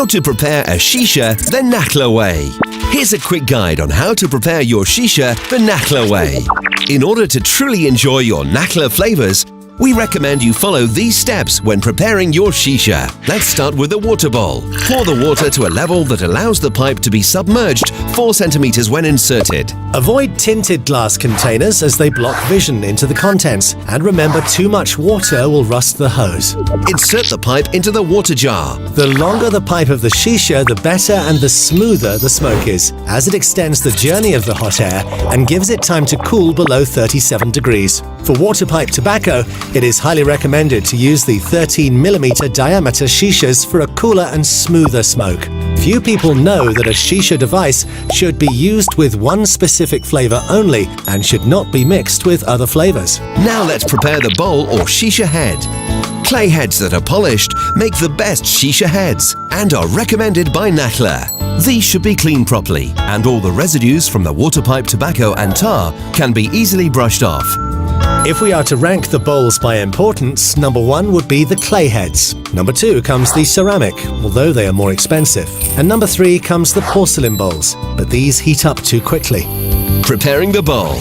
How to prepare a Shisha the Nakhla way. Here's a quick guide on how to prepare your Shisha the Nakhla way. In order to truly enjoy your Nakhla flavors, we recommend you follow these steps when preparing your Shisha. Let's start with the water bowl. Pour the water to a level that allows the pipe to be submerged 4 centimeters when inserted. Avoid tinted glass containers as they block vision into the contents, and remember, too much water will rust the hose. Insert the pipe into the water jar. The longer the pipe of the Shisha, the better and the smoother the smoke is, as it extends the journey of the hot air and gives it time to cool below 37 degrees. For water pipe tobacco, it is highly recommended to use the 13mm diameter Shishas for a cooler and smoother smoke. Few people know that a Shisha device should be used with one specific flavor only and should not be mixed with other flavors. Now let's prepare the bowl or Shisha head. Clay heads that are polished make the best Shisha heads and are recommended by Nakhla. These should be cleaned properly, and all the residues from the water pipe tobacco and tar can be easily brushed off. If we are to rank the bowls by importance, number 1 would be the clay heads. Number 2 comes the ceramic, although they are more expensive. And number 3 comes the porcelain bowls, but these heat up too quickly. Preparing the bowl.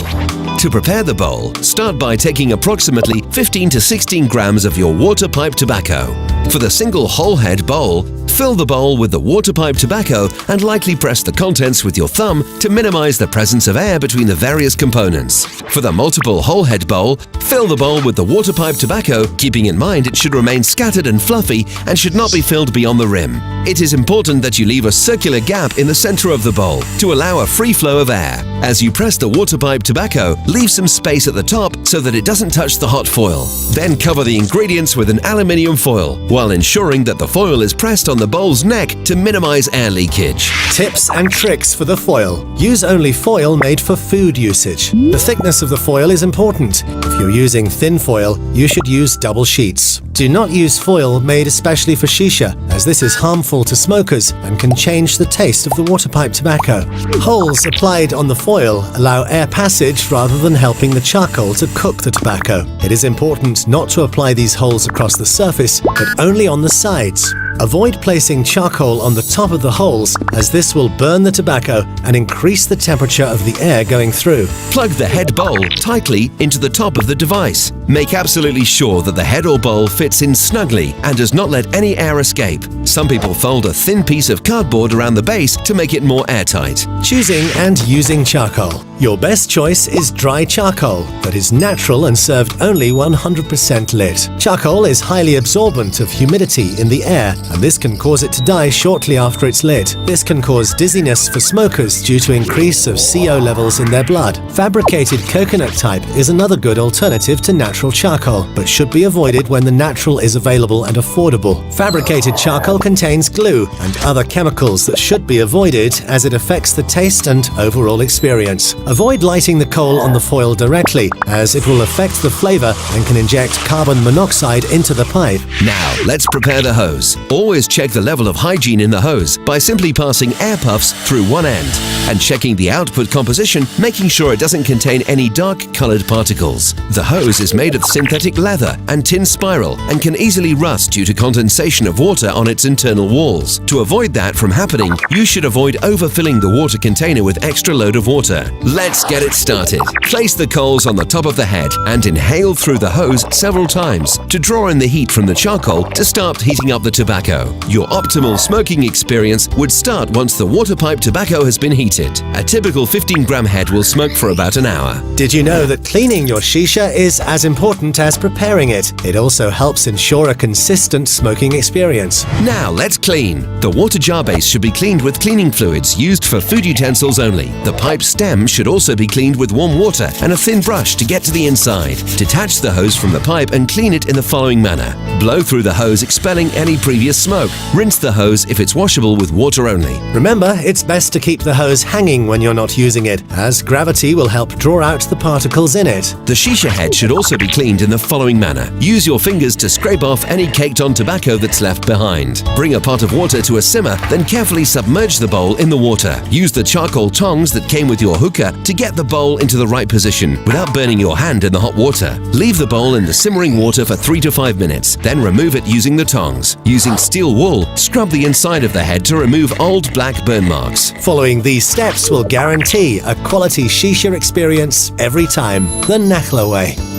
To prepare the bowl, start by taking approximately 15 to 16 grams of your water pipe tobacco. For the single whole head bowl, fill the bowl with the water pipe tobacco and lightly press the contents with your thumb to minimize the presence of air between the various components. For the multiple whole head bowl, fill the bowl with the water pipe tobacco, keeping in mind it should remain scattered and fluffy and should not be filled beyond the rim. It is important that you leave a circular gap in the center of the bowl to allow a free flow of air. As you press the water pipe tobacco, leave some space at the top so that it doesn't touch the hot foil. Then cover the ingredients with an aluminium foil, while ensuring that the foil is pressed on the bowl's neck to minimize air leakage. Tips and tricks for the foil. Use only foil made for food usage. The thickness of the foil is important. If you're using thin foil, you should use double sheets. Do not use foil made especially for Shisha, as this is harmful to smokers and can change the taste of the water pipe tobacco. Holes applied on the foil allow air passage rather than helping the charcoal to cook the tobacco. It is important not to apply these holes across the surface, but only on the sides. Avoid placing charcoal on the top of the holes, as this will burn the tobacco and increase the temperature of the air going through. Plug the head bowl tightly into the top of the device. Make absolutely sure that the head or bowl fits in snugly and does not let any air escape. Some people fold a thin piece of cardboard around the base to make it more airtight. Choosing and using charcoal. Your best choice is dry charcoal that is natural and served only 100% lit. Charcoal is highly absorbent of humidity in the air, and this can cause it to die shortly after it's lit. This can cause dizziness for smokers due to increase of CO levels in their blood. Fabricated coconut type is another good alternative to natural charcoal, but should be avoided when the natural is available and affordable. Fabricated charcoal contains glue and other chemicals that should be avoided, as it affects the taste and overall experience. Avoid lighting the coal on the foil directly, as it will affect the flavor and can inject carbon monoxide into the pipe. Now, let's prepare the hose. Always check the level of hygiene in the hose by simply passing air puffs through one end and checking the output composition, making sure it doesn't contain any dark-colored particles. The hose is made of synthetic leather and tin spiral and can easily rust due to condensation of water on its internal walls. To avoid that from happening, you should avoid overfilling the water container with extra load of water. Let's get it started. Place the coals on the top of the head and inhale through the hose several times to draw in the heat from the charcoal to start heating up the tobacco. Your optimal smoking experience would start once the water pipe tobacco has been heated. A typical 15-gram head will smoke for about an hour. Did you know that cleaning your Shisha is as important as preparing it? It also helps ensure a consistent smoking experience. Now let's clean. The water jar base should be cleaned with cleaning fluids used for food utensils only. The pipe stem should also be cleaned with warm water and a thin brush to get to the inside. Detach the hose from the pipe and clean it in the following manner. Blow through the hose, expelling any previous smoke. Rinse the hose if it's washable with water only. Remember, it's best to keep the hose hanging when you're not using it, as gravity will help draw out the particles in it. The Shisha head should also be cleaned in the following manner. Use your fingers to scrape off any caked-on tobacco that's left behind. Bring a pot of water to a simmer, then carefully submerge the bowl in the water. Use the charcoal tongs that came with your hookah to get the bowl into the right position without burning your hand in the hot water. Leave the bowl in the simmering water for 3 to 5 minutes, then remove it using the tongs. Using steel wool, scrub the inside of the head to remove old black burn marks. Following these steps will guarantee a quality Shisha experience every time. The Nakhla way.